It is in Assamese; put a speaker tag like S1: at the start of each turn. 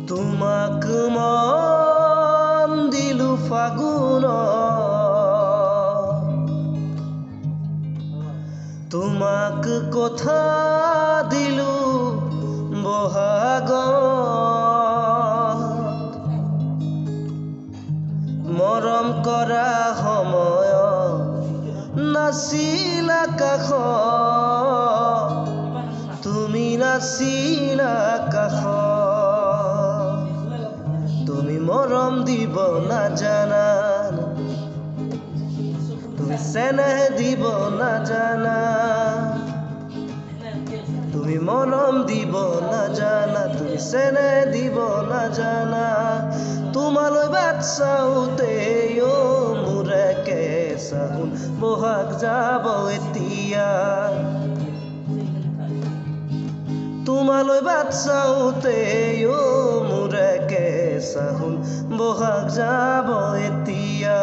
S1: তোমাক মন দিলো ফাগুন, তোমাক কথা দিলো বহাগত। মৰম কৰা সময়ত নাছিলা কাষত, তুমি নাছিলা কাষত। তুমি মৰম দিব নাজানা, তুমি চেনেহ দিব নাজানা, তুমি মৰম দিব নাজানা, তুমি চেনেহ দিব নাজানা। তোমালৈ বাট চাওঁতে মোৰ কেঁচা সোণ বহাগ যাব এতিয়া। তোমালৈ বাট চাওঁতে মোৰ কেঁচা সোণ বহাগ যাব এতিয়া।